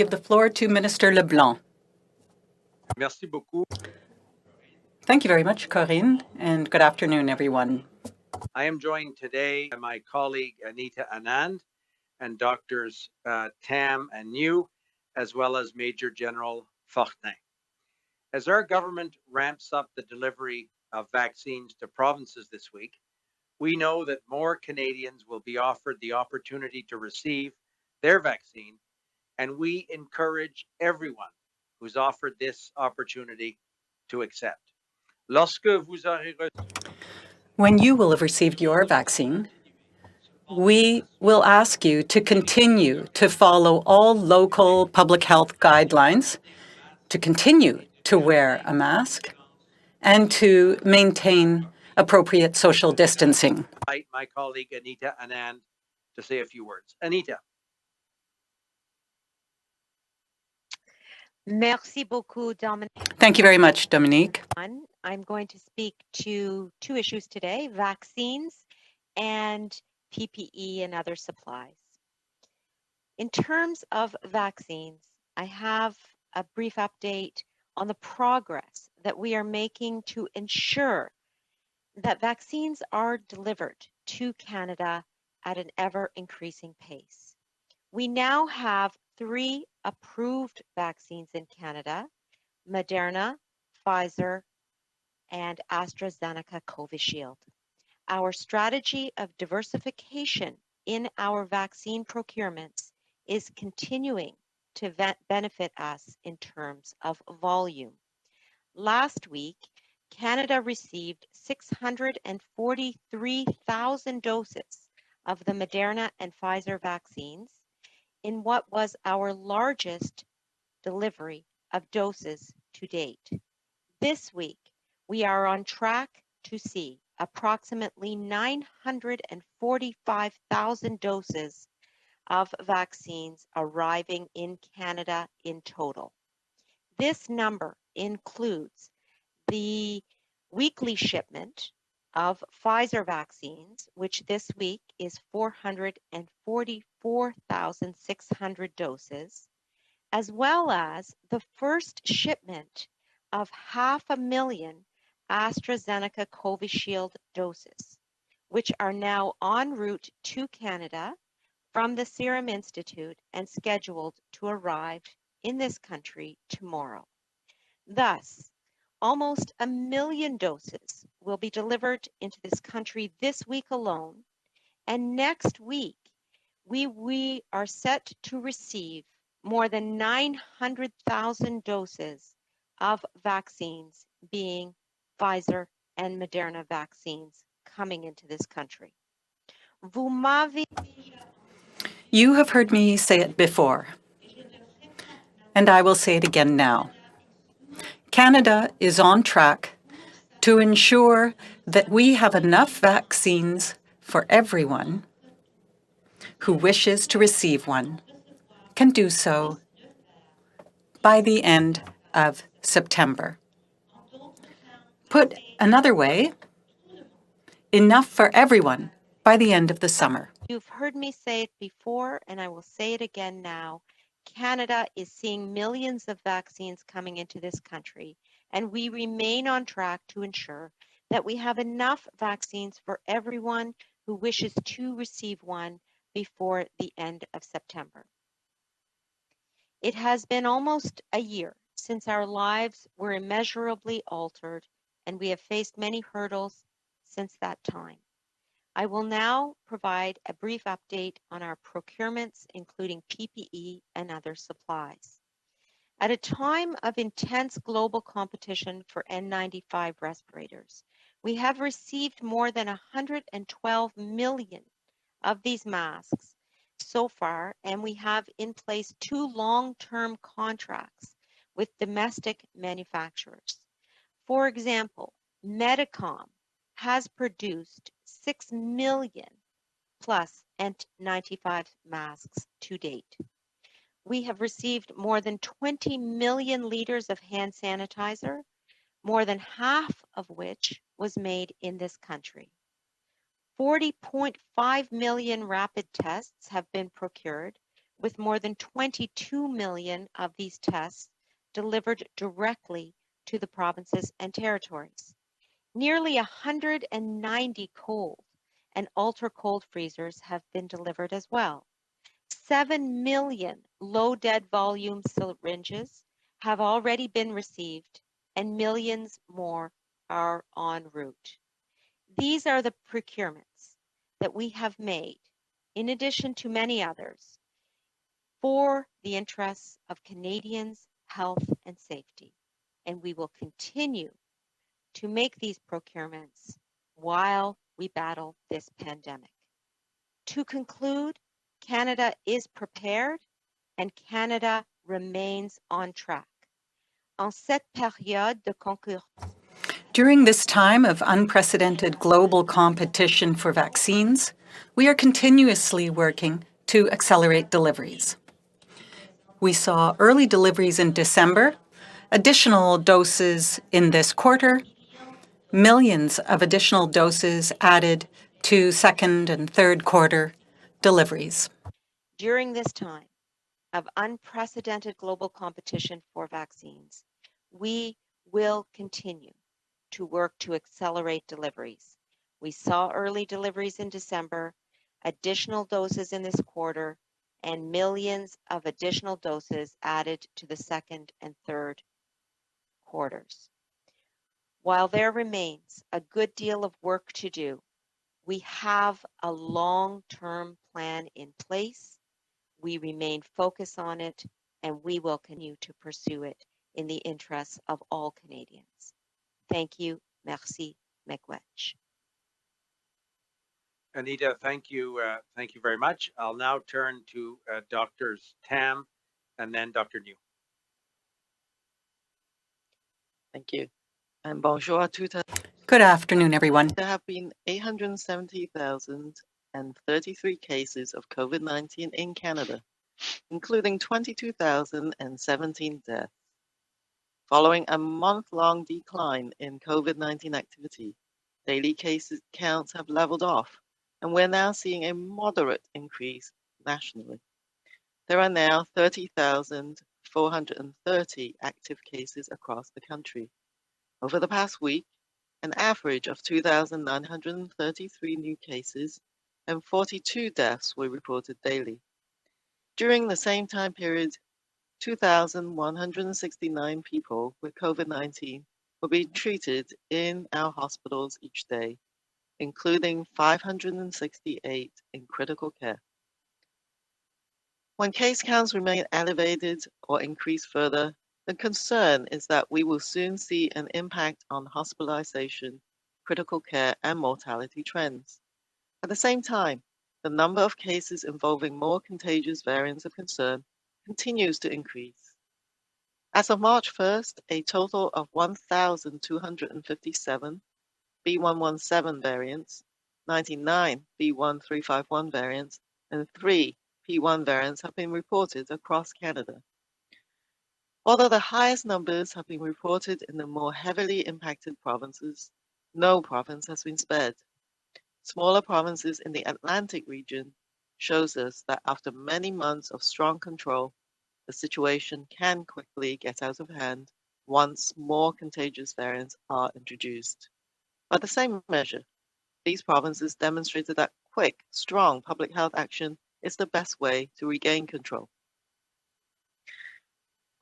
Give the floor to Minister Leblanc. Merci beaucoup. Thank you very much, Corinne, and good afternoon, everyone. I am joined today by my colleague Anita Anand and Doctors Tam and New, as well as Major General Fortin. As our government ramps up the delivery of vaccines to provinces this week, we know that more Canadians will be offered the opportunity to receive their vaccine, and we encourage everyone who's offered this opportunity to accept. Lorsque vous aurez When you will have received your vaccine, we will ask you to continue to follow all local public health guidelines, to continue to wear a mask, and to maintain appropriate social distancing. My colleague Anita Anand to say a few words. Anita. Merci beaucoup, Dominique. Thank you very much, Dominique. I'm going to speak to two issues today, vaccines and PPE and other supplies. In terms of vaccines, I have a brief update on the progress that we are making to ensure that vaccines are delivered to Canada at an ever-increasing pace. We now have 3 approved vaccines in Canada: Moderna, Pfizer, and AstraZeneca Covishield. Our strategy of diversification in our vaccine procurements is continuing to benefit us in terms of volume. Last week, Canada received 643,000 doses of the Moderna and Pfizer vaccines in what was our largest delivery of doses to date. This week, we are on track to see approximately 945,000 doses of vaccines arriving in Canada in total. This number includes the weekly shipment of Pfizer vaccines, which this week is 444,600 doses, as well as the first shipment of 500,000 AstraZeneca Covishield doses, which are now en route to Canada from the Serum Institute and scheduled to arrive in this country tomorrow. Thus, almost 1 million doses will be delivered into this country this week alone, and next week we are set to receive more than 900,000 doses of vaccines, being Pfizer and Moderna vaccines, coming into this country. You have heard me say it before, and I will say it again now. Canada is on track to ensure that we have enough vaccines for everyone who wishes to receive one can do so by the end of September. Put another way, enough for everyone by the end of the summer. You've heard me say it before, and I will say it again now. Canada is seeing millions of vaccines coming into this country, and we remain on track to ensure that we have enough vaccines for everyone who wishes to receive one before the end of September. It has been almost a year since our lives were immeasurably altered, and we have faced many hurdles since that time. I will now provide a brief update on our procurements, including PPE and other supplies. At a time of intense global competition for N95 respirators, we have received more than 112 million of these masks so far, and we have in place 2 long-term contracts with domestic manufacturers. For example, Medicom has produced 6 million plus N95 masks to date. We have received more than 20 million liters of hand sanitizer, more than half of which was made in this country. 40.5 million rapid tests have been procured, with more than 22 million of these tests delivered directly to the provinces and territories. Nearly 190 cold and ultra-cold freezers have been delivered as well. 7 million low dead volume syringes have already been received, and millions more are en route. These are the procurements that we have made, in addition to many others, for the interests of Canadians' health and safety. And we will continue to make these procurements while we battle this pandemic. To conclude, Canada is prepared and Canada remains on track. En cette période de concurrence, During this time of unprecedented global competition for vaccines, we are continuously working to accelerate deliveries. We saw early deliveries in December, additional doses in this quarter, millions of additional doses added to second and third quarter deliveries. during this time of unprecedented global competition for vaccines, we will continue to work to accelerate deliveries. We saw early deliveries in December, additional doses in this quarter, and millions of additional doses added to the second and third quarters. While there remains a good deal of work to do, we have a long-term plan in place. We remain focused on it, and we will continue to pursue it in the interests of all Canadians. Thank you. Merci. Miigwech. Anita, thank you very much. I'll now turn to Doctors Tam and then Dr. New. Thank you. And bonjour à tous. Good afternoon, everyone. There have been 870,033 cases of COVID-19 in Canada, including 22,017 deaths. Following a month-long decline in COVID-19 activity, daily cases counts have leveled off, and we're now seeing a moderate increase nationally. There are now 30,430 active cases across the country. Over the past week, an average of 2,933 new cases and 42 deaths were reported daily. During the same time period, 2,169 people with COVID-19 were being treated in our hospitals each day, including 568 in critical care. When case counts remain elevated or increase further, the concern is that we will soon see an impact on hospitalization, critical care, and mortality trends. At the same time, the number of cases involving more contagious variants of concern continues to increase. As of March 1st, a total of 1,257 B117 variants, 99 B1351 variants, and 3 P1 variants have been reported across Canada. Although the highest numbers have been reported in the more heavily impacted provinces, no province has been spared. Smaller provinces in the Atlantic region shows us that after many months of strong control, the situation can quickly get out of hand once more contagious variants are introduced. By the same measure, these provinces demonstrated that quick, strong public health action is the best way to regain control.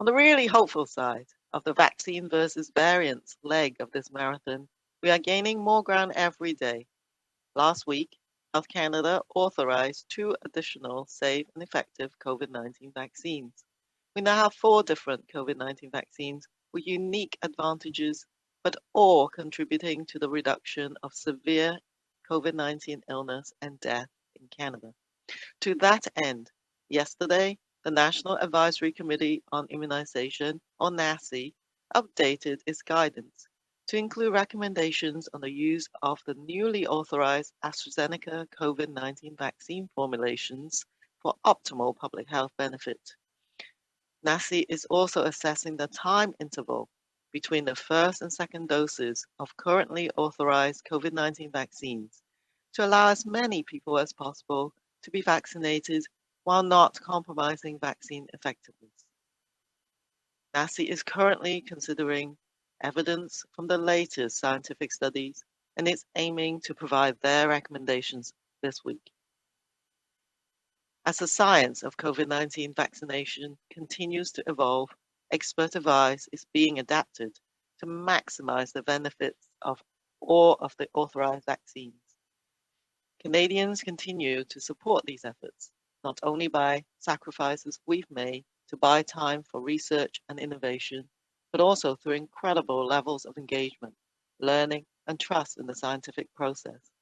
On the really hopeful side of the vaccine versus variants leg of this marathon, we are gaining more ground every day. Last week, Health Canada authorized 2 additional safe and effective COVID-19 vaccines. We now have 4 different COVID-19 vaccines with unique advantages, but all contributing to the reduction of severe COVID-19 illness and death in Canada. To that end, yesterday, the National Advisory Committee on Immunization, or NACI, updated its guidance to include recommendations on the use of the newly authorized AstraZeneca COVID-19 vaccine formulations for optimal public health benefit. NACI is also assessing the time interval between the first and second doses of currently authorized COVID-19 vaccines to allow as many people as possible to be vaccinated while not compromising vaccine effectiveness. NACI is currently considering evidence from the latest scientific studies and is aiming to provide their recommendations this week. As the science of COVID-19 vaccination continues to evolve, expert advice is being adapted to maximize the benefits of all of the authorized vaccines. Canadians continue to support these efforts, not only by sacrifices we've made to buy time for research and innovation, but also through incredible levels of engagement, learning, and trust in the scientific process.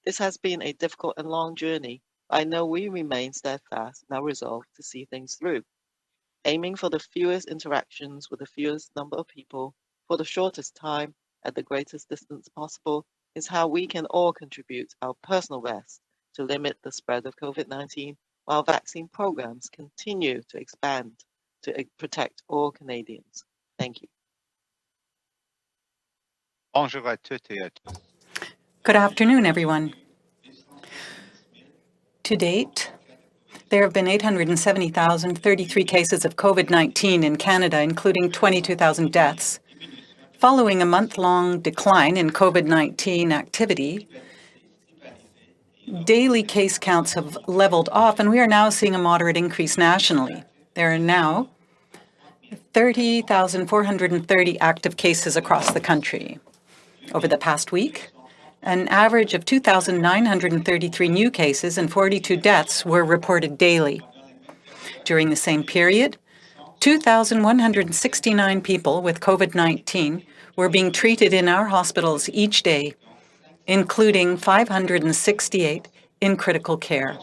This has been a difficult and long journey, but I know we remain steadfast in our resolve to see things through, aiming for the fewest interactions with the fewest number of people for the shortest time at the greatest distance possible is how we can all contribute our personal best to limit the spread of COVID-19 while vaccine programs continue to expand to protect all Canadians. Thank you. Bonjour à toutes et à tous. Good afternoon, everyone. To date, there have been 870,033 cases of COVID-19 in Canada, including 22,000 deaths. Following a month-long decline in COVID-19 activity, daily case counts have leveled off, and we are now seeing a moderate increase nationally. There are now 30,430 active cases across the country. Over the past week, an average of 2,933 new cases and 42 deaths were reported daily. During the same period, 2,169 people with COVID-19 were being treated in our hospitals each day, including 568 in critical care.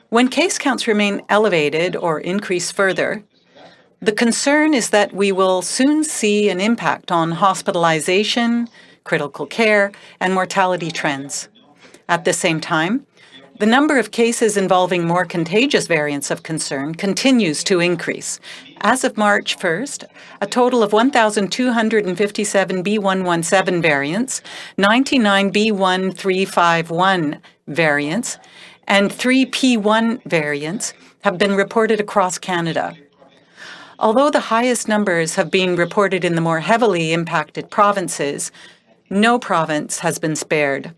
When case counts remain elevated or increase further, the concern is that we will soon see an impact on hospitalization, critical care, and mortality trends. At the same time, the number of cases involving more contagious variants of concern continues to increase. As of March 1st, a total of 1,257 B.1.1.7 variants, 99 B.1.351 variants, and 3 P.1 variants have been reported across Canada. Although the highest numbers have been reported in the more heavily impacted provinces, no province has been spared.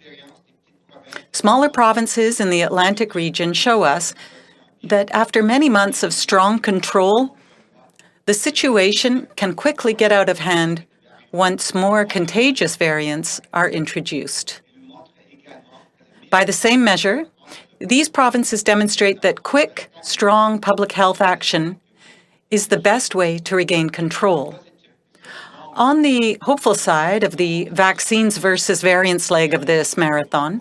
Smaller provinces in the Atlantic region show us that after many months of strong control, the situation can quickly get out of hand once more contagious variants are introduced. By the same measure, these provinces demonstrate that quick, strong public health action is the best way to regain control. On the hopeful side of the vaccines versus variants leg of this marathon,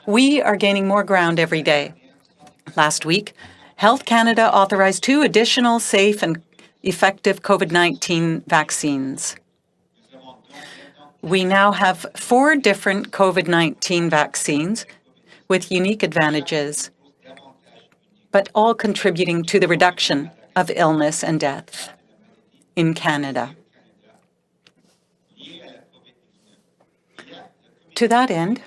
we are gaining more ground every day. Last week, Health Canada authorized 2 additional safe and effective COVID-19 vaccines. We now have 4 different COVID-19 vaccines with unique advantages, but all contributing to the reduction of illness and death in Canada. To that end,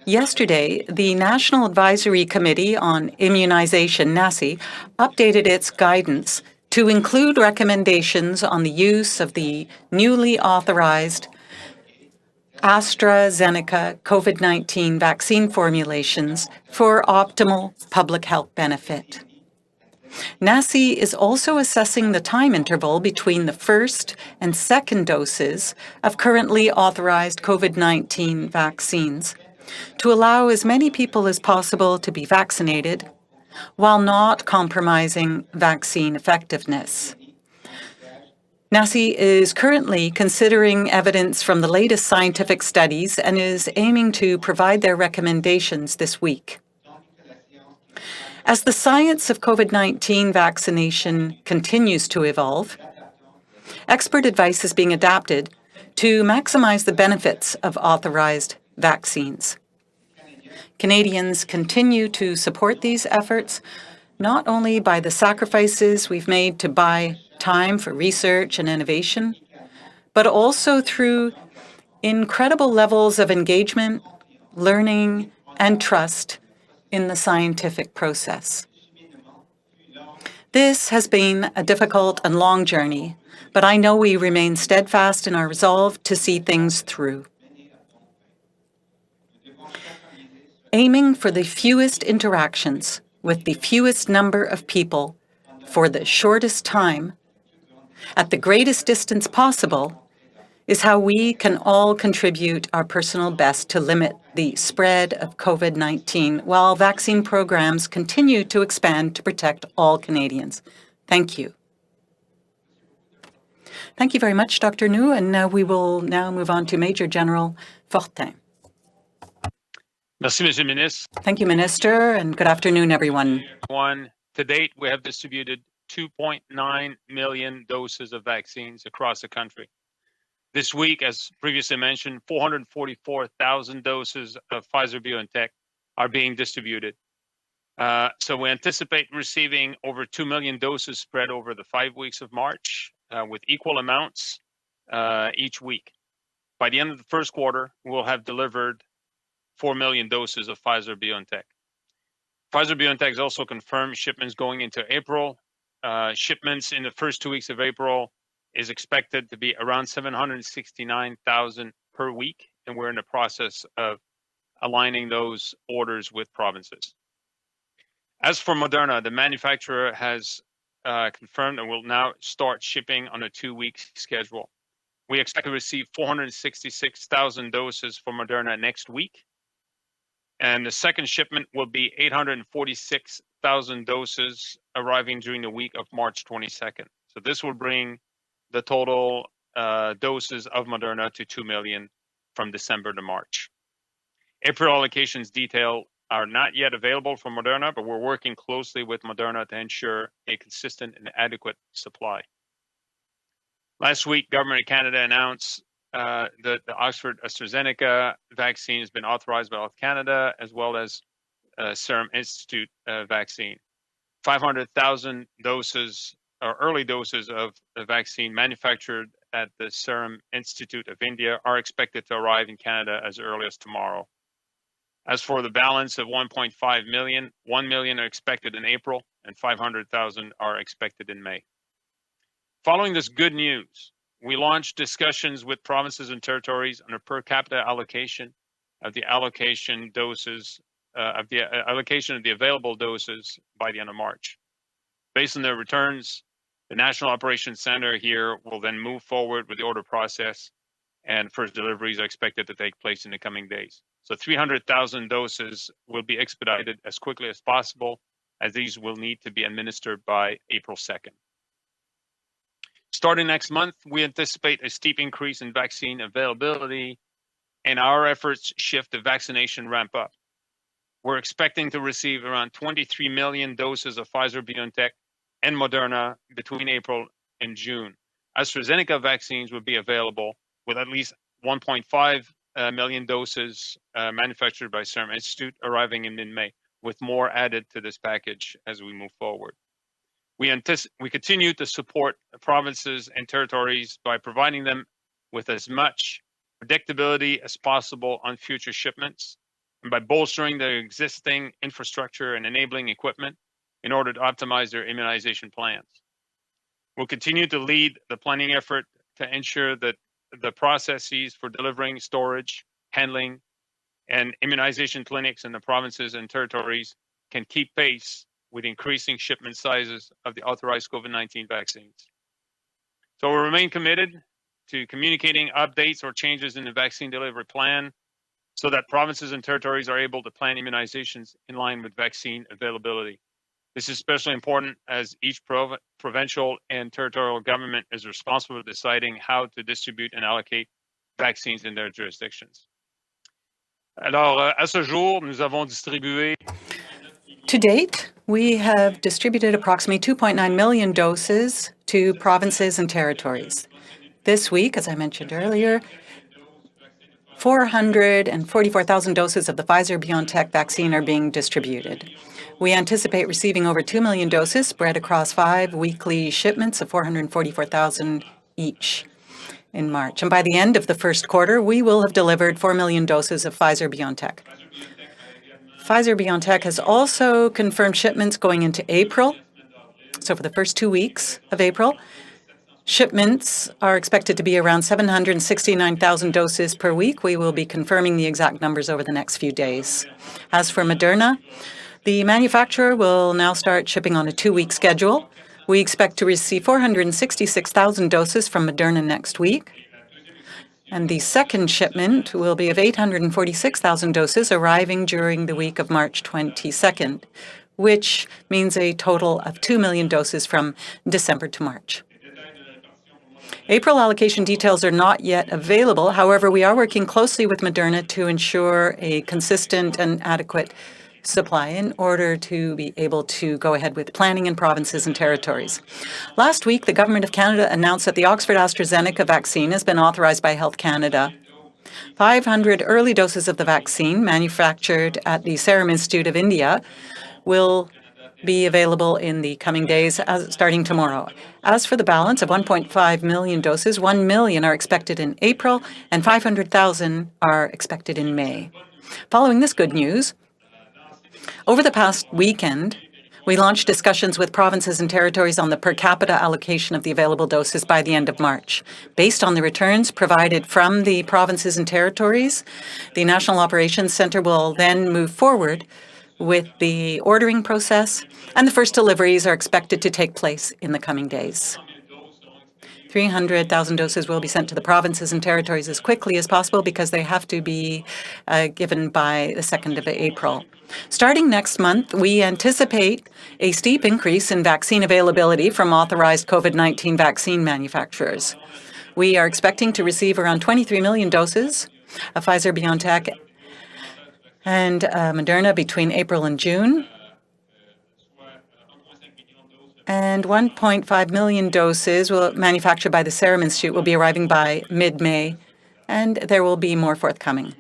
yesterday, the National Advisory Committee on Immunization, NACI, updated its guidance to include recommendations on the use of the newly authorized AstraZeneca COVID-19 vaccine formulations for optimal public health benefit. NACI is also assessing the time interval between the first and second doses of currently authorized COVID-19 vaccines to allow as many people as possible to be vaccinated while not compromising vaccine effectiveness. NACI is currently considering evidence from the latest scientific studies and is aiming to provide their recommendations this week. As the science of COVID-19 vaccination continues to evolve, expert advice is being adapted to maximize the benefits of authorized vaccines. Canadians continue to support these efforts, not only by the sacrifices we've made to buy time for research and innovation, but also through incredible levels of engagement, learning, and trust in the scientific process. This has been a difficult and long journey, but I know we remain steadfast in our resolve to see things through. Aiming for the fewest interactions with the fewest number of people for the shortest time at the greatest distance possible is how we can all contribute our personal best to limit the spread of COVID-19 while vaccine programs continue to expand to protect all Canadians. Thank you. Thank you very much, Dr. New, and we will now move on to Major General Fortin. Merci, Monsieur le Ministre. Thank you, Minister, and good afternoon, everyone. To date, we have distributed 2.9 million doses of vaccines across the country. This week, as previously mentioned, 444,000 doses of Pfizer-BioNTech are being distributed. So we anticipate receiving over 2 million doses spread over the 5 weeks of March with equal amounts each week. By the end of the first quarter, we'll have delivered 4 million doses of Pfizer-BioNTech. Pfizer-BioNTech has also confirmed shipments going into April. Shipments in the first 2 weeks of April is expected to be around 769,000 per week, and we're in the process of aligning those orders with provinces. As for Moderna, the manufacturer has confirmed and will now start shipping on a 2-week schedule. We expect to receive 466,000 doses for Moderna next week, and the second shipment will be 846,000 doses arriving during the week of March 22nd. So this will bring the total doses of Moderna to 2 million from December to March. April allocations detail are not yet available for Moderna, but we're working closely with Moderna to ensure a consistent and adequate supply. Last week, Government of Canada announced that the Oxford AstraZeneca vaccine has been authorized by Health Canada, as well as Serum Institute vaccine. 500,000 doses or early doses of the vaccine manufactured at the Serum Institute of India are expected to arrive in Canada as early as tomorrow. As for the balance of 1.5 million, 1 million are expected in April and 500,000 are expected in May. Following this good news, we launched discussions with provinces and territories on a per capita allocation of the allocation doses, of the allocation of the available doses by the end of March. Based on their returns, the National Operations Center here will then move forward with the order process, and first deliveries are expected to take place in the coming days. So 300,000 doses will be expedited as quickly as possible, as these will need to be administered by April 2nd. Starting next month, we anticipate a steep increase in vaccine availability, and our efforts shift the vaccination ramp up. We're expecting to receive around 23 million doses of Pfizer-BioNTech and Moderna between April and June. AstraZeneca vaccines will be available with at least 1.5 million doses manufactured by Serum Institute arriving in mid-May, with more added to this package as we move forward. We continue to support provinces and territories by providing them with as much predictability as possible on future shipments, and by bolstering their existing infrastructure and enabling equipment in order to optimize their immunization plans. We'll continue to lead the planning effort to ensure that the processes for delivering, storage, handling, and immunization clinics in the provinces and territories can keep pace with increasing shipment sizes of the authorized COVID-19 vaccines. So we remain committed to communicating updates or changes in the vaccine delivery plan so that provinces and territories are able to plan immunizations in line with vaccine availability. This is especially important as each provincial and territorial government is responsible for deciding how to distribute and allocate vaccines in their jurisdictions. Alors, à ce jour, nous avons distribué. To date, we have distributed approximately 2.9 million doses to provinces and territories. This week, as I mentioned earlier, 444,000 doses of the Pfizer-BioNTech vaccine are being distributed. We anticipate receiving over 2 million doses spread across 5 weekly shipments of 444,000 each in March. And by the end of the first quarter, we will have delivered 4 million doses of Pfizer-BioNTech. Pfizer-BioNTech has also confirmed shipments going into April, So for the first 2 weeks of April, shipments are expected to be around 769,000 doses per week. We will be confirming the exact numbers over the next few days. As for Moderna, the manufacturer will now start shipping on a 2-week schedule. We expect to receive 466,000 doses from Moderna next week. And the second shipment will be of 846,000 doses arriving during the week of March 22nd, which means a total of 2 million doses from December to March. April allocation details are not yet available. However, we are working closely with Moderna to ensure a consistent and adequate supply in order to be able to go ahead with planning in provinces and territories. Last week, the Government of Canada announced that the Oxford AstraZeneca vaccine has been authorized by Health Canada. 500 early doses of the vaccine manufactured at the Serum Institute of India will be available in the coming days, starting tomorrow. As for the balance of 1.5 million doses, 1 million are expected in April and 500,000 are expected in May. Following this good news, over the past weekend, we launched discussions with provinces and territories on the per capita allocation of the available doses by the end of March. Based on the returns provided from the provinces and territories, the National Operations Centre will then move forward with the ordering process, and the first deliveries are expected to take place in the coming days. 300,000 doses will be sent to the provinces and territories as quickly as possible because they have to be given by the 2nd of April. Starting next month, we anticipate a steep increase in vaccine availability from authorized COVID-19 vaccine manufacturers. We are expecting to receive around 23 million doses of Pfizer-BioNTech and Moderna between April and June, and 1.5 million doses manufactured by the Serum Institute will be arriving by mid-May, and there will be more forthcoming.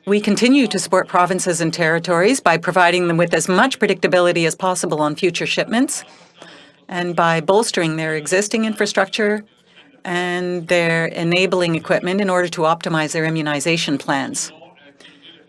We continue to support provinces and territories by providing them with as much predictability as possible on future shipments and by bolstering their existing infrastructure and their enabling equipment in order to optimize their immunization plans.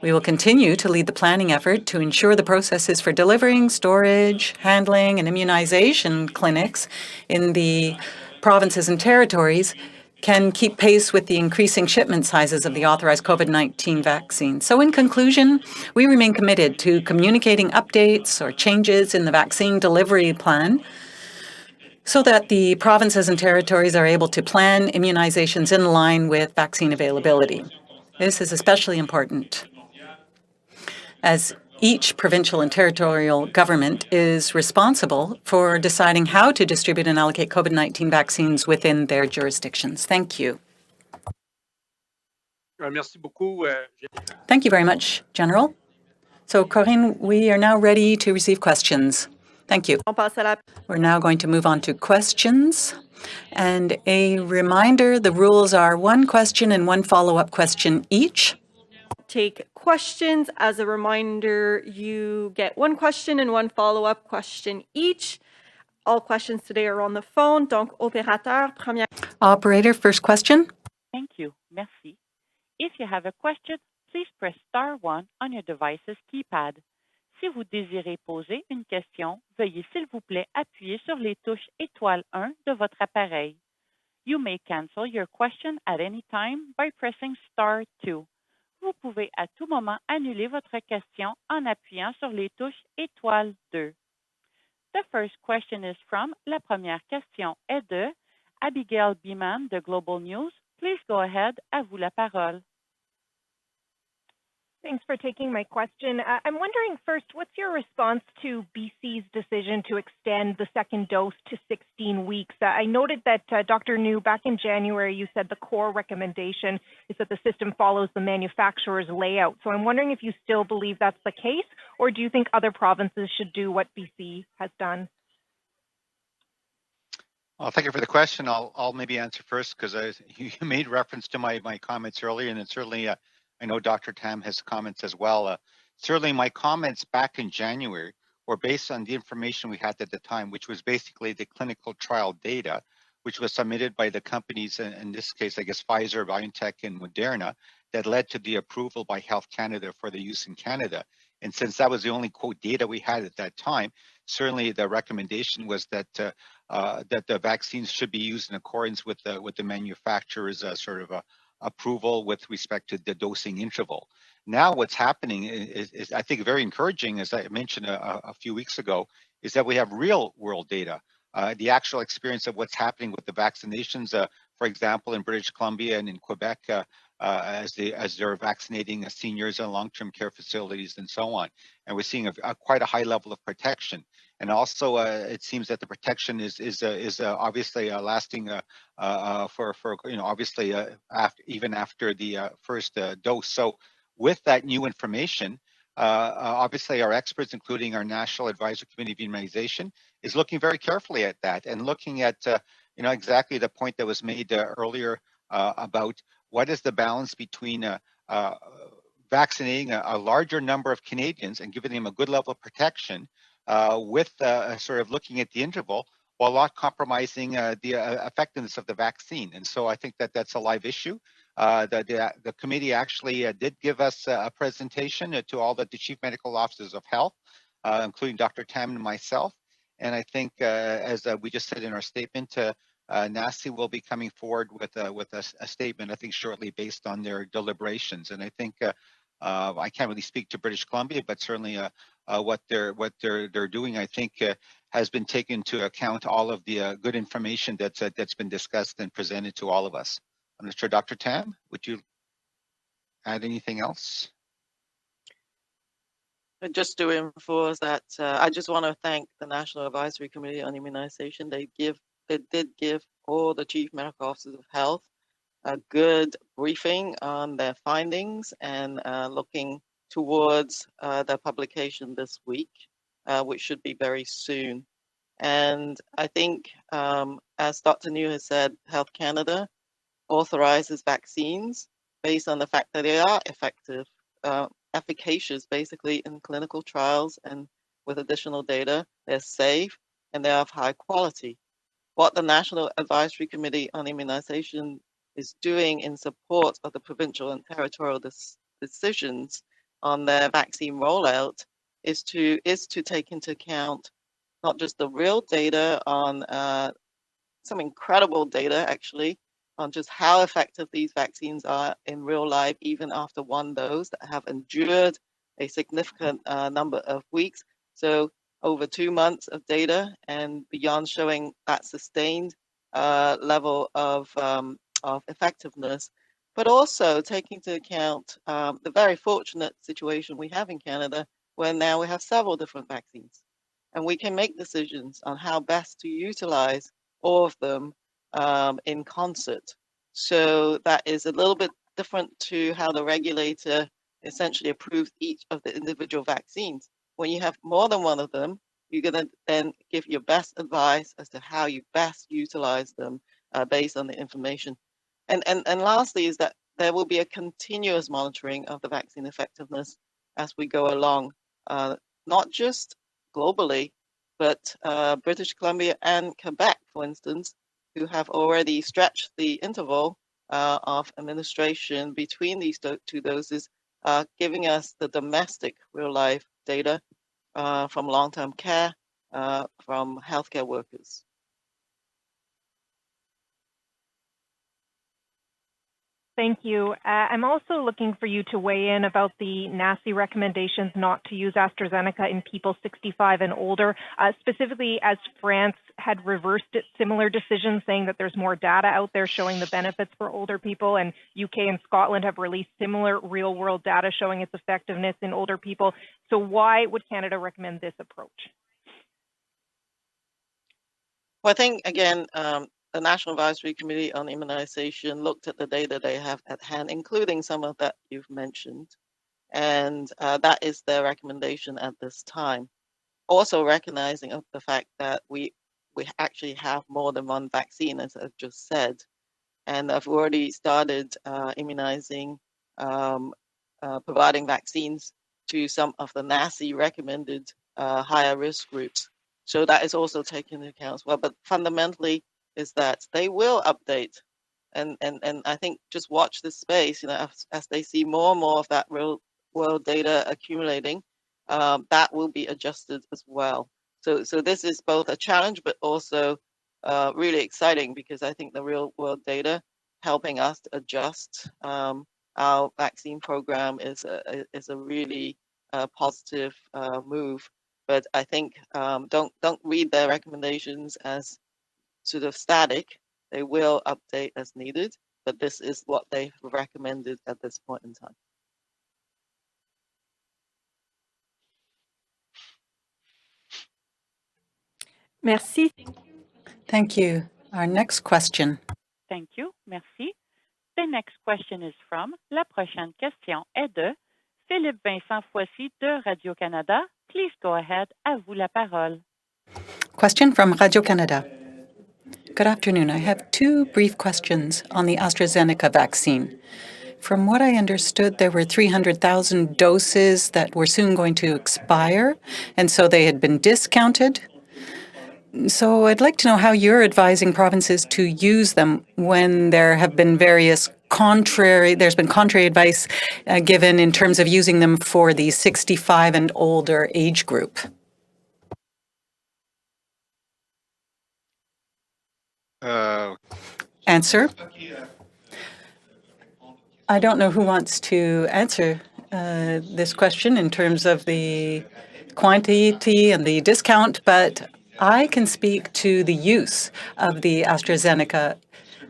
We will continue to lead the planning effort to ensure the processes for delivering, storage, handling, and immunization clinics in the provinces and territories can keep pace with the increasing shipment sizes of the authorized COVID-19 vaccine. So in conclusion, we remain committed to communicating updates or changes in the vaccine delivery plan so that the provinces and territories are able to plan immunizations in line with vaccine availability. This is especially important as each provincial and territorial government is responsible for deciding how to distribute and allocate COVID-19 vaccines within their jurisdictions. Thank you. Thank you very much, General. So, Corinne, we are now ready to receive questions. Thank you. We're now going to move on to questions. And a reminder, the rules are 1 question and 1 follow-up question each. Take questions. As a reminder, you get 1 question and 1 follow-up question each. All questions today are on the phone. Donc, opérateur, première. Operator, first question. Thank you. Merci. If you have a question, please press star 1 on your device's keypad. Si vous désirez poser une question, veuillez s'il vous plaît appuyer sur les touches étoile 1 de votre appareil. You may cancel your question at any time by pressing star 2. Vous pouvez à tout moment annuler votre question en appuyant sur les touches étoile 2. The first question is from, la première question est de Abigail Beeman de Global News. Please go ahead, à vous la parole. Thanks for taking my question. I'm wondering first, what's your response to BC's decision to extend the second dose to 16 weeks? I noted that, Dr. New, back in January, you said the core recommendation is that the system follows the manufacturer's layout. So I'm wondering if you still believe that's the case, or do you think other provinces should do what BC has done? Well, thank you for the question. I'll maybe answer first because you made reference to my comments earlier, and it's certainly I know Dr. Tam has comments as well. Certainly my comments back in January were based on the information we had at the time, which was basically the clinical trial data, which was submitted by the companies, in this case, I guess, Pfizer, BioNTech, and Moderna, that led to the approval by Health Canada for the use in Canada. And since that was the only quote data we had at that time, certainly the recommendation was that that the vaccines should be used in accordance with the manufacturer's sort of approval with respect to the dosing interval. Now what's happening is I think very encouraging, as I mentioned a few weeks ago, is that we have real world data, the actual experience of what's happening with the vaccinations, for example, in British Columbia and in Quebec, as they're vaccinating seniors in long-term care facilities and so on. And we're seeing quite a high level of protection. And also, it seems that the protection is obviously lasting for obviously even after the first dose. So with that new information, obviously our experts, including our National Advisory Committee of Immunization, is looking very carefully at that and looking at exactly the point that was made earlier about what is the balance between vaccinating a larger number of Canadians and giving them a good level of protection with sort of looking at the interval while not compromising the effectiveness of the vaccine. And so I think that that's a live issue. The committee actually did give us a presentation to all the chief medical officers of health, including Dr. Tam and myself. And I think, as we just said in our statement, NACI will be coming forward with a statement, I think, shortly based on their deliberations. And I think I can't really speak to British Columbia, but certainly what they're doing, I think, has been taken into account all of the good information that's been discussed and presented to all of us. I'm not sure, Dr. Tam, would you add anything else? Just to reinforce that, I just want to thank the National Advisory Committee on Immunization. They did give all the chief medical officers of health a good briefing on their findings and looking towards their publication this week, which should be very soon. And I think, as Dr. New has said, Health Canada authorizes vaccines based on the fact that they are effective, efficacious basically in clinical trials, and with additional data, they're safe and they're of high quality. What the National Advisory Committee on Immunization is doing in support of the provincial and territorial decisions on their vaccine rollout is to take into account not just the real data on some incredible data actually on just how effective these vaccines are in real life, even after one dose, that have endured a significant number of weeks. So over 2 months of data and beyond, showing that sustained level of effectiveness, but also taking into account the very fortunate situation we have in Canada, where now we have several different vaccines, and we can make decisions on how best to utilize all of them in concert. So that is a little bit different to how the regulator essentially approves each of the individual vaccines. When you have more than one of them, you're going to then give your best advice as to how you best utilize them based on the information. And lastly is that there will be a continuous monitoring of the vaccine effectiveness as we go along, not just globally, but British Columbia and Quebec, for instance, who have already stretched the interval of administration between these two doses, giving us the domestic real-life data from long-term care, from healthcare workers. Thank you. I'm also looking for you to weigh in about the NACI recommendations not to use AstraZeneca in people 65 and older, specifically as France had reversed its similar decision, saying that there's more data out there showing the benefits for older people, and UK and Scotland have released similar real-world data showing its effectiveness in older people. So why would Canada recommend this approach? Well, I think, again, the National Advisory Committee on Immunization looked at the data they have at hand, including some of that you've mentioned, and that is their recommendation at this time. Also recognizing of the fact that we actually have more than one vaccine, as I've just said, and I've already started immunizing, providing vaccines to some of the NACI recommended higher risk groups. So that is also taken into account as well. But fundamentally, is that they will update, and I think just watch this space, as they see more and more of that real world data accumulating, that will be adjusted as well. So this is both a challenge, but also really exciting, because I think the real world data helping us to adjust our vaccine program is a really positive move. But I think don't read their recommendations as sort of static. They will update as needed, but this is what they've recommended at this point in time. Merci. Thank you. Our next question. Thank you. Merci. The next question is from, la prochaine question est de Philippe Vincent Foissy de Radio-Canada. Please go ahead. À vous la parole. Question from Radio-Canada. Good afternoon. I have two brief questions on the AstraZeneca vaccine. From what I understood, there were 300,000 doses that were soon going to expire, and so they had been discounted. So I'd like to know how you're advising provinces to use them when there have been there's been contrary advice given in terms of using them for the 65 and older age group. Answer. I don't know who wants to answer this question in terms of the quantity and the discount, but I can speak to the use of the AstraZeneca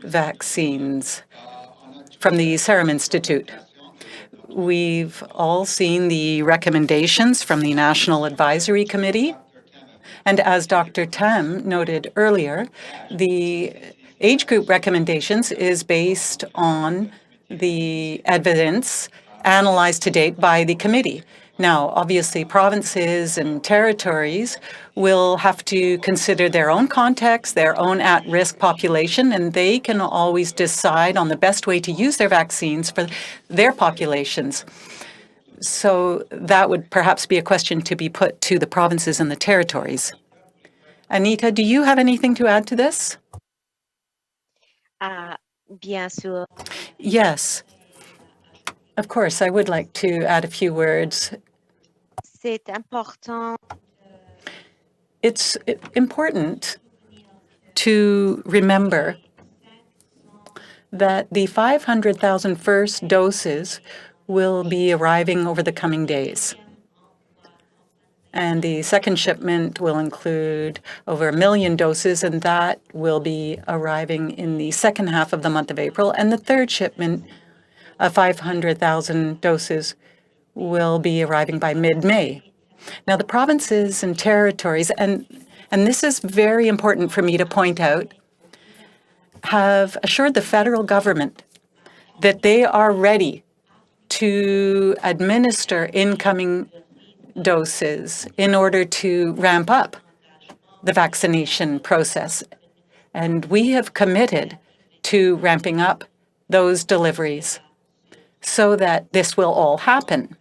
vaccines from the Serum Institute. We've all seen the recommendations from the National Advisory Committee, and as Dr. Tam noted earlier, the age group recommendations is based on the evidence analyzed to date by the committee. Now, obviously, provinces and territories will have to consider their own context, their own at-risk population, and they can always decide on the best way to use their vaccines for their populations. So that would perhaps be a question to be put to the provinces and the territories. Anita, do you have anything to add to this? Bien sûr. Yes. Of course, I would like to add a few words. C'est important. It's important to remember that the 500,000 first doses will be arriving over the coming days. And the second shipment will include over 1 million doses, and that will be arriving in the second half of the month of April. And the third shipment of 500,000 doses will be arriving by mid-May. Now, the provinces and territories, and this is very important for me to point out, have assured the federal government that they are ready to administer incoming doses in order to ramp up the vaccination process. And we have committed to ramping up those deliveries so that this will all happen.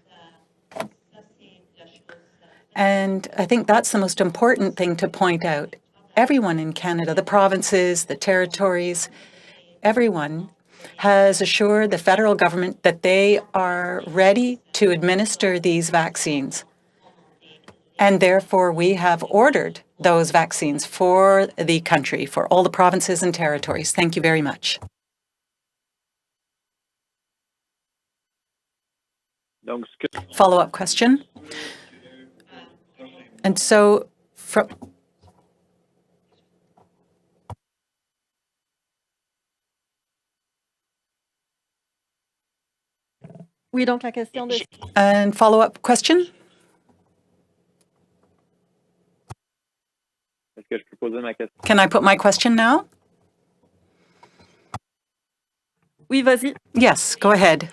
And I think that's the most important thing to point out. Everyone in Canada, the provinces, the territories, everyone has assured the federal government that they are ready to administer these vaccines. And therefore, we have ordered those vaccines for the country, for all the provinces and territories. Thank you very much. Follow-up question. And so, Oui, donc la question de... And follow-up question? Can I put my question now? Oui, vas-y. Yes, go ahead.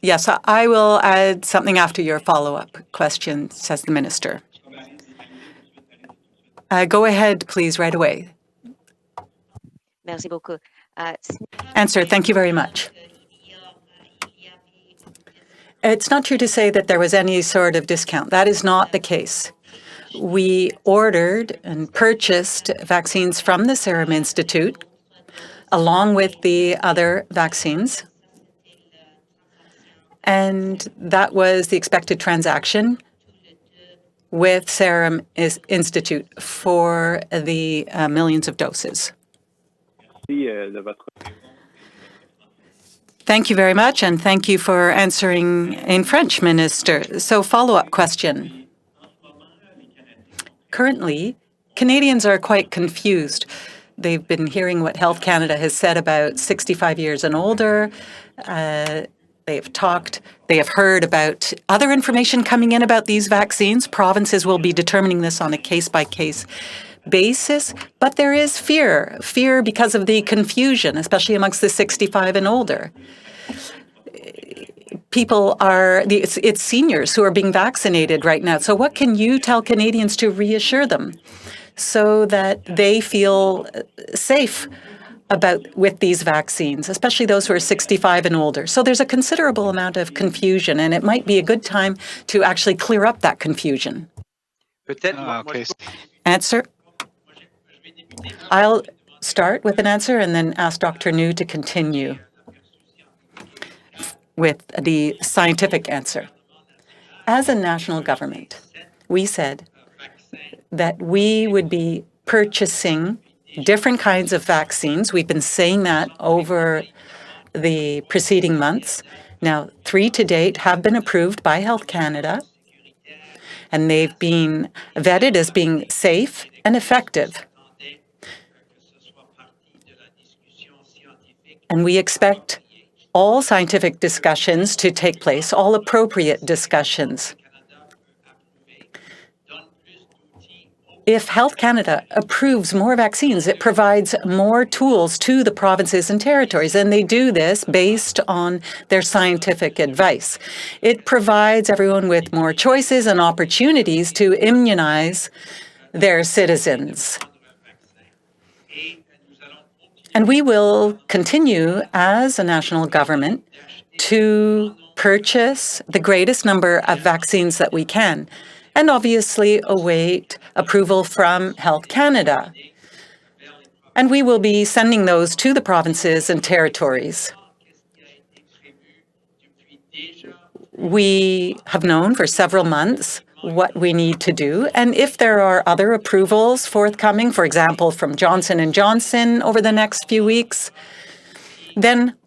Yes, I will add something after your follow-up question, says the minister. Go ahead, please, right away. Merci beaucoup. Answer, thank you very much. It's not true to say that there was any sort of discount. That is not the case. We ordered and purchased vaccines from the Serum Institute, along with the other vaccines. And that was the expected transaction with Serum Institute for the millions of doses. Thank you very much, and thank you for answering in French, Minister. So, follow-up question. Currently, Canadians are quite confused. They've been hearing what Health Canada has said about 65 years and older. They have heard about other information coming in about these vaccines. Provinces will be determining this on a case-by-case basis, but there is fear because of the confusion, especially amongst the 65 and older. It's seniors who are being vaccinated right now. So what can you tell Canadians to reassure them so that they feel safe with these vaccines, especially those who are 65 and older? So there's a considerable amount of confusion, and it might be a good time to actually clear up that confusion. Answer? I'll start with an answer and then ask Dr. New to continue with the scientific answer. As a national government, we said that we would be purchasing different kinds of vaccines. We've been saying that over the preceding months. Now, 3 to date have been approved by Health Canada, and they've been vetted as being safe and effective. And we expect all scientific discussions to take place, all appropriate discussions. If Health Canada approves more vaccines, it provides more tools to the provinces and territories, and they do this based on their scientific advice. It provides everyone with more choices and opportunities to immunize their citizens. And we will continue as a national government to purchase the greatest number of vaccines that we can, and obviously await approval from Health Canada. And we will be sending those to the provinces and territories. We have known for several months what we need to do, and if there are other approvals forthcoming, for example, from Johnson & Johnson over the next few weeks, then,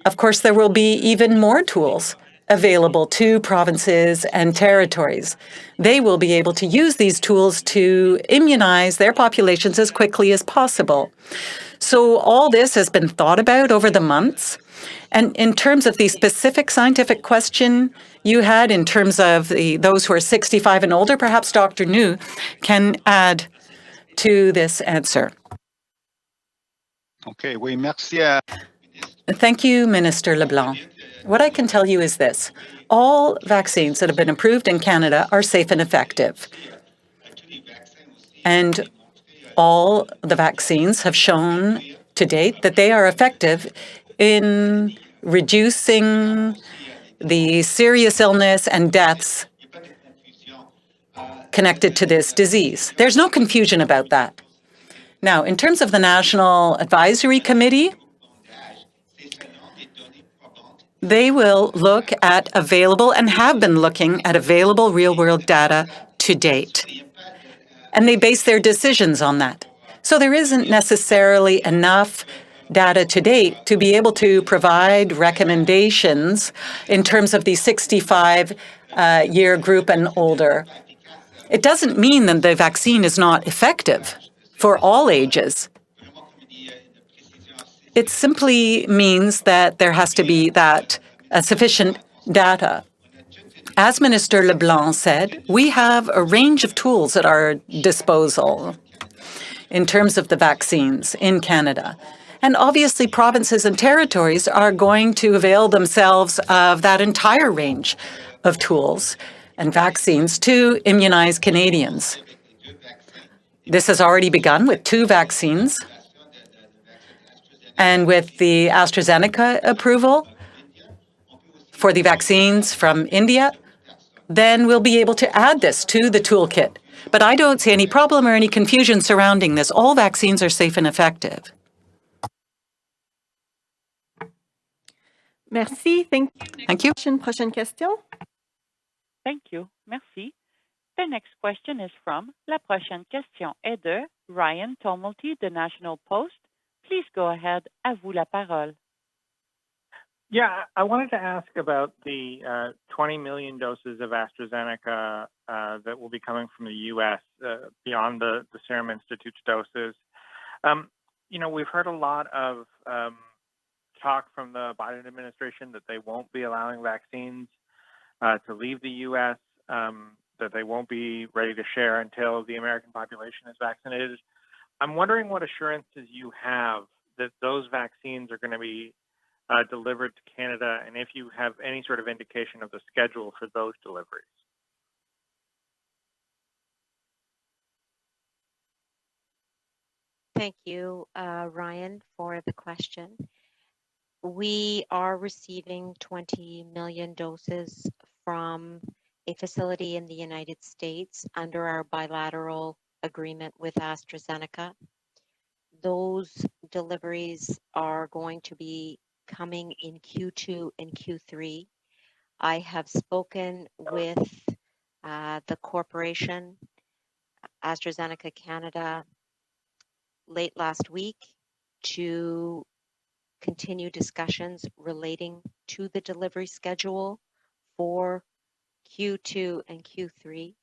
of course, there will be even more tools available to provinces and territories. They will be able to use these tools to immunize their populations as quickly as possible. So all this has been thought about over the months. And in terms of the specific scientific question you had in terms of those who are 65 and older, perhaps Dr. New can add to this answer. Okay, oui, merci. Thank you, Minister LeBlanc. What I can tell you is this. All vaccines that have been approved in Canada are safe and effective. And all the vaccines have shown to date that they are effective in reducing the serious illness and deaths connected to this disease. There's no confusion about that. Now, in terms of the National Advisory Committee, they will look at available and have been looking at available real-world data to date. And they base their decisions on that. So there isn't necessarily enough data to date to be able to provide recommendations in terms of the 65-year group and older. It doesn't mean that the vaccine is not effective for all ages. It simply means that there has to be that sufficient data. As Minister LeBlanc said, we have a range of tools at our disposal in terms of the vaccines in Canada. And obviously, provinces and territories are going to avail themselves of that entire range of tools and vaccines to immunize Canadians. This has already begun with 2 vaccines. And with the AstraZeneca approval for the vaccines from India, then we'll be able to add this to the toolkit. But I don't see any problem or any confusion surrounding this. All vaccines are safe and effective. Merci. Thank you. Prochaine question. Thank you. Merci. The next question is from La prochaine question est de Ryan Tumulty de National Post. Please go ahead. À vous la parole. Yeah, I wanted to ask about the 20 million doses of AstraZeneca that will be coming from the U.S. Beyond the Serum Institute's doses. We've heard a lot of talk from the Biden administration that they won't be allowing vaccines to leave the U.S., that they won't be ready to share until the American population is vaccinated. I'm wondering what assurances you have that those vaccines are going to be delivered to Canada, and if you have any sort of indication of the schedule for those deliveries. Thank you, Ryan, for the question. We are receiving 20 million doses from a facility in the United States under our bilateral agreement with AstraZeneca. Those deliveries are going to be coming in Q2 and Q3. I have spoken with the corporation, AstraZeneca Canada, late last week to continue discussions relating to the delivery schedule for Q2 and Q3.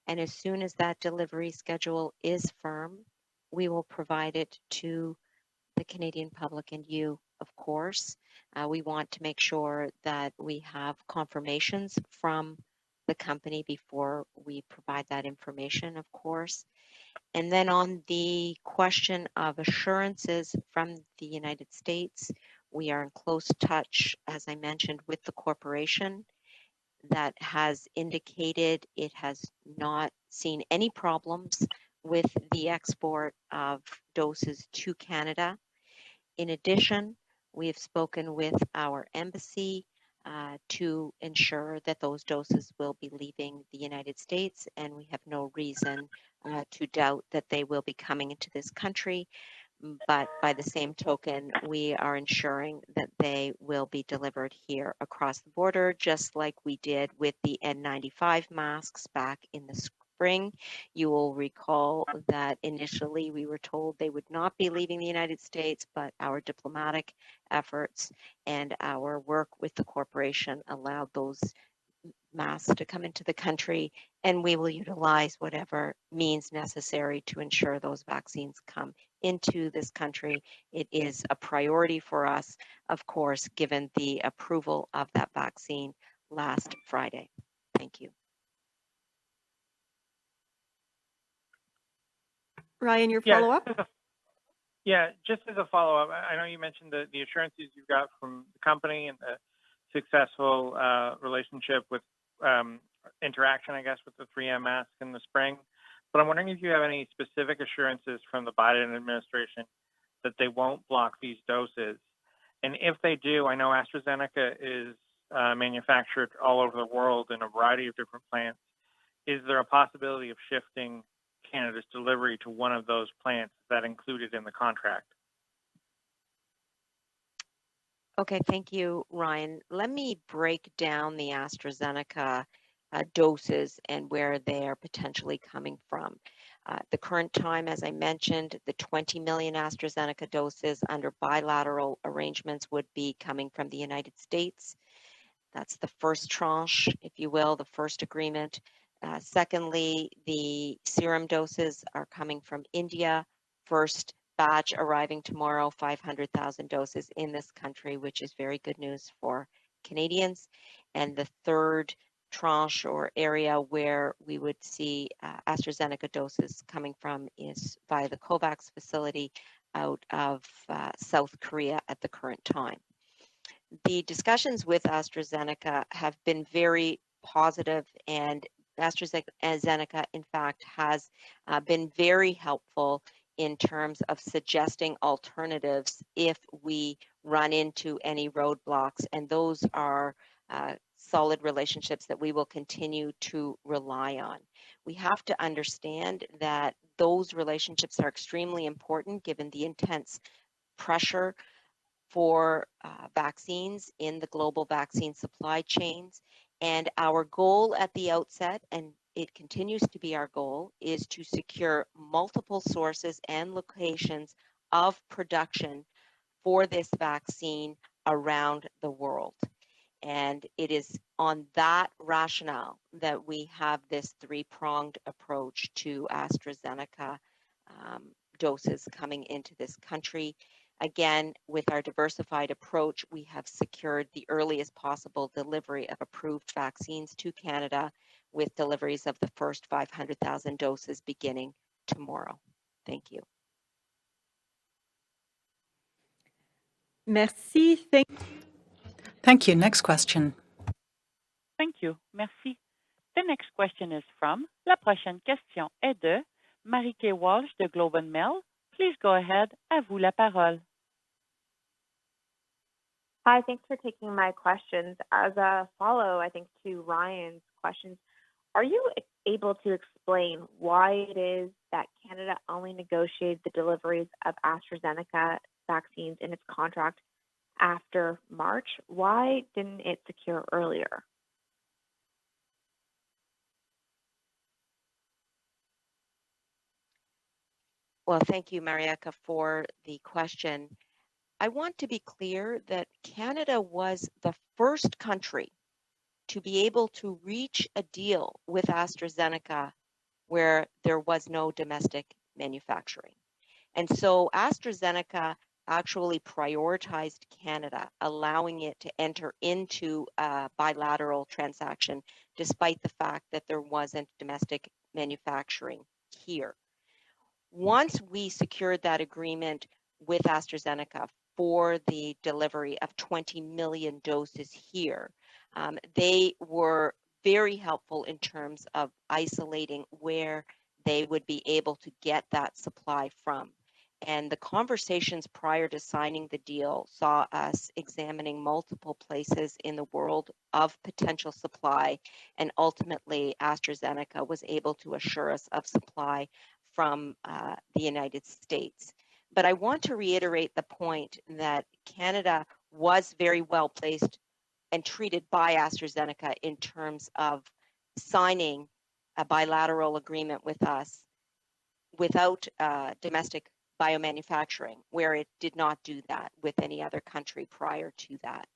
And as soon as that delivery schedule is firm, we will provide it to the Canadian public and you, of course. We want to make sure that we have confirmations from the company before we provide that information, of course. And then on the question of assurances from the United States, we are in close touch, as I mentioned, with the corporation that has indicated it has not seen any problems with the export of doses to Canada. In addition, we have spoken with our embassy to ensure that those doses will be leaving the United States, and we have no reason to doubt that they will be coming into this country. But by the same token, we are ensuring that they will be delivered here across the border, just like we did with the N95 masks back in the spring. You will recall that initially we were told they would not be leaving the United States, but our diplomatic efforts and our work with the corporation allowed those masks to come into the country, and we will utilize whatever means necessary to ensure those vaccines come into this country. It is a priority for us, of course, given the approval of that vaccine last Friday. Thank you. Ryan, your follow-up? Yeah, just as a follow-up, I know you mentioned the assurances you've got from the company and the successful relationship with interaction, I guess, with the 3M mask in the spring. But I'm wondering if you have any specific assurances from the Biden administration that they won't block these doses. And if they do, I know AstraZeneca is manufactured all over the world in a variety of different plants. Is there a possibility of shifting Canada's delivery to one of those plants that included in the contract? Okay, thank you, Ryan. Let me break down the AstraZeneca doses and where they are potentially coming from. The current time, as I mentioned, the 20 million AstraZeneca doses under bilateral arrangements would be coming from the United States. That's the first tranche, if you will, the first agreement. Secondly, the serum doses are coming from India. First batch arriving tomorrow, 500,000 doses in this country, which is very good news for Canadians. And the third tranche or area where we would see AstraZeneca doses coming from is via the COVAX facility out of South Korea at the current time. The discussions with AstraZeneca have been very positive, and AstraZeneca, in fact, has been very helpful in terms of suggesting alternatives if we run into any roadblocks, and those are solid relationships that we will continue to rely on. We have to understand that those relationships are extremely important given the intense pressure for vaccines in the global vaccine supply chains. And our goal at the outset, and it continues to be our goal, is to secure multiple sources and locations of production for this vaccine around the world. And it is on that rationale that we have this three-pronged approach to AstraZeneca doses coming into this country. Again, with our diversified approach, we have secured the earliest possible delivery of approved vaccines to Canada, with deliveries of the first 500,000 doses beginning tomorrow. Thank you. Merci. Thank you. Next question. Thank you. Merci. The next question is from, la prochaine question est de Marie-Kay Walsh de Globe and Mail. Please go ahead. À vous la parole. Hi, thanks for taking my questions. As a follow, I think, to Ryan's questions, are you able to explain why it is that Canada only negotiated the deliveries of AstraZeneca vaccines in its contract after March? Why didn't it secure earlier? Well, thank you, Marieka, for the question. I want to be clear that Canada was the first country to be able to reach a deal with AstraZeneca where there was no domestic manufacturing. And so AstraZeneca actually prioritized Canada, allowing it to enter into a bilateral transaction, despite the fact that there wasn't domestic manufacturing here. Once we secured that agreement with AstraZeneca for the delivery of 20 million doses here, they were very helpful in terms of isolating where they would be able to get that supply from. And the conversations prior to signing the deal saw us examining multiple places in the world of potential supply, and ultimately AstraZeneca was able to assure us of supply from the United States. But I want to reiterate the point that Canada was very well placed and treated by AstraZeneca in terms of signing a bilateral agreement with us without domestic biomanufacturing, where it did not do that with any other country prior to that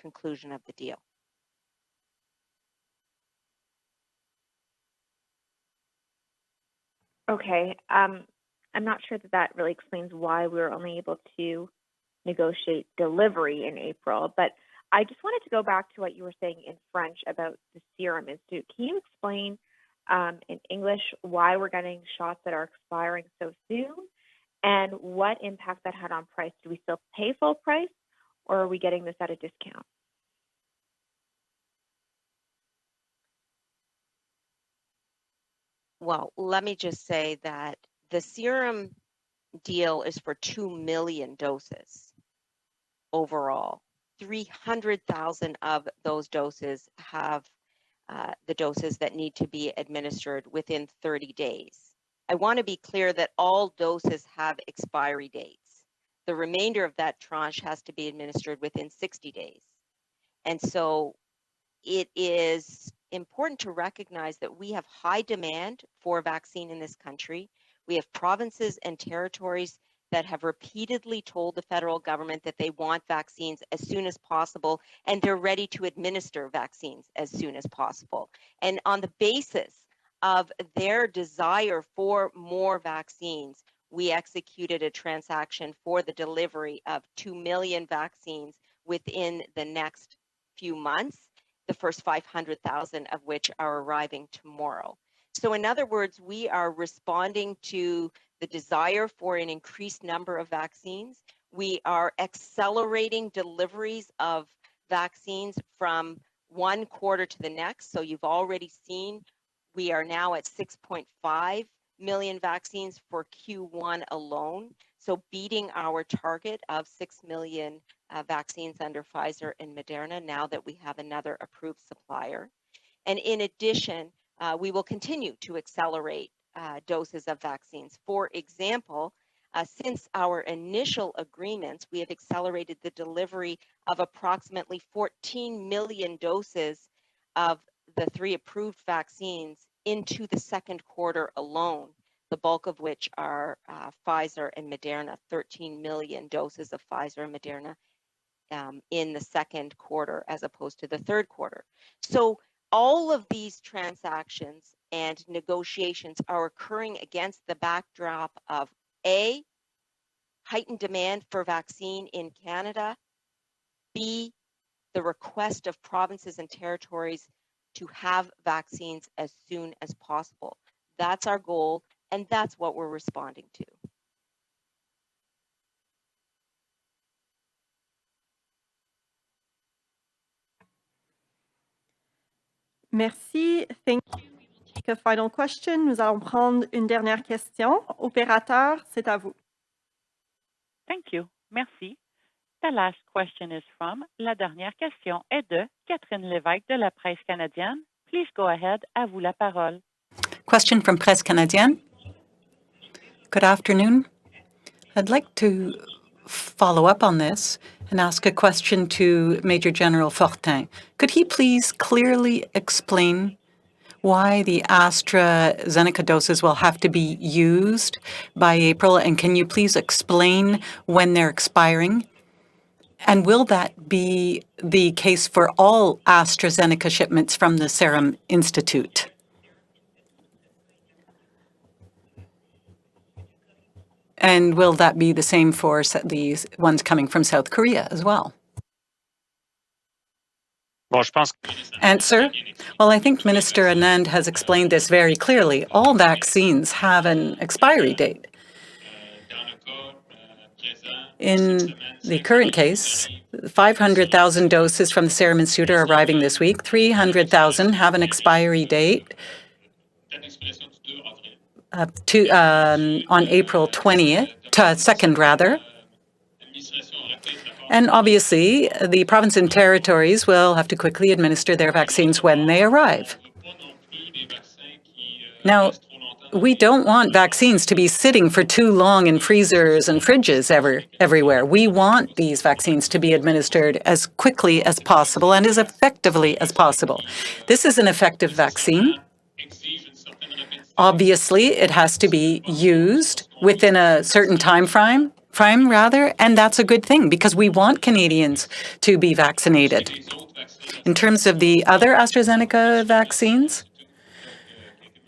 conclusion of the deal. Okay, I'm not sure that really explains why we were only able to negotiate delivery in April, but I just wanted to go back to what you were saying in French about the Serum Institute. Can you explain in English why we're getting shots that are expiring so soon and what impact that had on price? Do we still pay full price, or are we getting this at a discount? Well, let me just say that the serum deal is for 2 million doses overall. 300,000 of those doses have the doses that need to be administered within 30 days. I want to be clear that all doses have expiry dates. The remainder of that tranche has to be administered within 60 days. And so it is important to recognize that we have high demand for vaccine in this country. We have provinces and territories that have repeatedly told the federal government that they want vaccines as soon as possible, and they're ready to administer vaccines as soon as possible. And on the basis of their desire for more vaccines, we executed a transaction for the delivery of 2 million vaccines within the next few months, the first 500,000 of which are arriving tomorrow. So in other words, we are responding to the desire for an increased number of vaccines. We are accelerating deliveries of vaccines from one quarter to the next. So you've already seen we are now at 6.5 million vaccines for Q1 alone. So beating our target of 6 million vaccines under Pfizer and Moderna now that we have another approved supplier. And in addition, we will continue to accelerate doses of vaccines. For example, Since our initial agreements, we have accelerated the delivery of approximately 14 million doses of the 3 approved vaccines into the second quarter alone, the bulk of which are Pfizer and Moderna, 13 million doses of Pfizer and Moderna in the second quarter as opposed to the third quarter. So all of these transactions and negotiations are occurring against the backdrop of A, heightened demand for vaccine in Canada, B, the request of provinces and territories to have vaccines as soon as possible. That's our goal, and that's what we're responding to. Merci. Thank you. Take a final question. Nous allons prendre une dernière question. Opérateur, c'est à vous. Thank you. Merci. The last question is from, la dernière question est de Catherine Lévesque de la Presse canadienne. Please go ahead. À vous la parole. Question from Presse Canadienne. Good afternoon. I'd like to follow up on this and ask a question to Major General Fortin. Could he please clearly explain why the AstraZeneca doses will have to be used by April? And can you please explain when they're expiring? And will that be the case for all AstraZeneca shipments from the Serum Institute? And will that be the same for these ones coming from South Korea as well? Answer. Well, I think Minister Anand has explained this very clearly. All vaccines have an expiry date. In the current case, 500,000 doses from the Serum Institute are arriving this week. 300,000 have an expiry date on April 2nd, rather. And obviously, the province and territories will have to quickly administer their vaccines when they arrive. Now, we don't want vaccines to be sitting for too long in freezers and fridges everywhere. We want these vaccines to be administered as quickly as possible and as effectively as possible. This is an effective vaccine. Obviously, it has to be used within a certain time frame, and that's a good thing because we want Canadians to be vaccinated. In terms of the other AstraZeneca vaccines,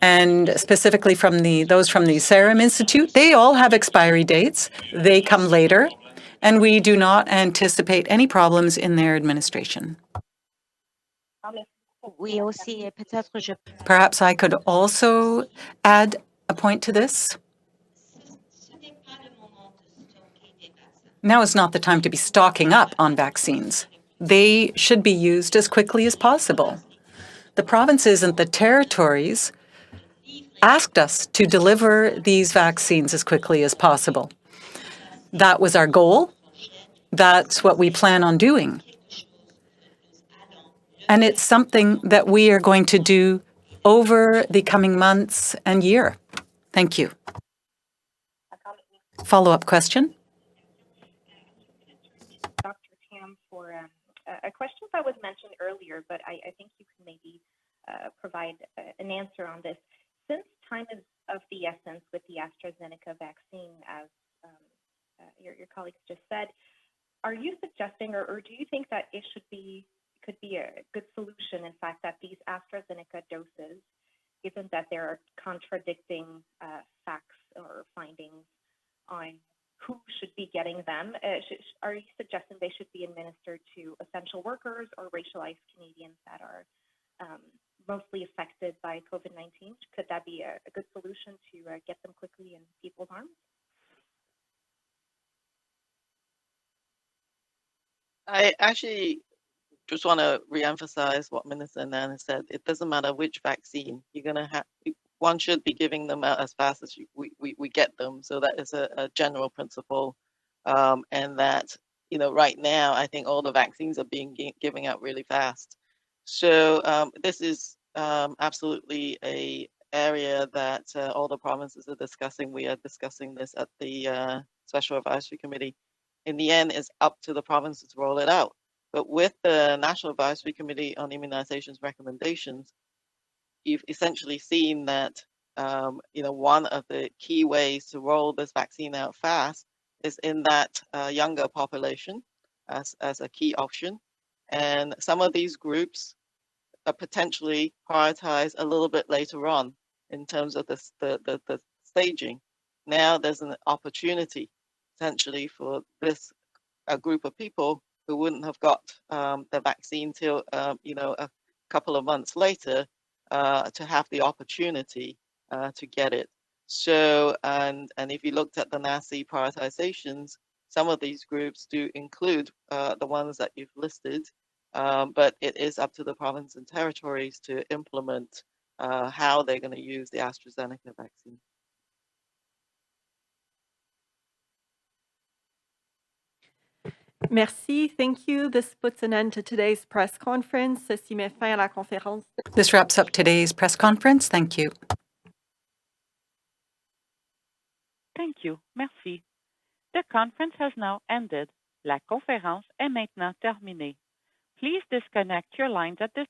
and specifically from those from the Serum Institute, they all have expiry dates. They come later, and we do not anticipate any problems in their administration. Perhaps I could also add a point to this. Now is not the time to be stocking up on vaccines. They should be used as quickly as possible. The provinces and the territories asked us to deliver these vaccines as quickly as possible. That was our goal. That's what we plan on doing. And it's something that we are going to do over the coming months and year. Thank you. Follow-up question? Dr. Tam, for a question that was mentioned earlier, but I think you can maybe provide an answer on this. Since time is of the essence with the AstraZeneca vaccine, as your colleagues just said, are you suggesting or do you think that it could be a good solution, in fact, that these AstraZeneca doses, given that there are contradicting facts or findings on who should be getting them, are you suggesting they should be administered to essential workers or racialized Canadians that are mostly affected by COVID-19? Could that be a good solution to get them quickly in people's arms? I actually just want to reemphasize what Minister Anand has said. It doesn't matter which vaccine you're going to have. One should be giving them out as fast as we get them. So that is a general principle. And that, right now, I think all the vaccines are being given out really fast. So this is absolutely a area that all the provinces are discussing. We are discussing this at the Special Advisory Committee. In the end, it's up to the provinces to roll it out. But with the National Advisory Committee on Immunizations recommendations, you've essentially seen that one of the key ways to roll this vaccine out fast is in that younger population as a key option. And some of these groups are potentially prioritized a little bit later on in terms of the staging. Now there's an opportunity potentially for a group of people who wouldn't have got the vaccine till a couple of months later to have the opportunity to get it. So, and if you looked at the NACI prioritizations, some of these groups do include the ones that you've listed, but it is up to the province and territories to implement how they're going to use the AstraZeneca vaccine. Merci, thank you. This puts an end to today's press conference. Ceci met fin à la conférence. This wraps up today's press conference. Thank you. Thank you. Merci. The conference has now ended. La conférence est maintenant terminée. Please disconnect your lines at this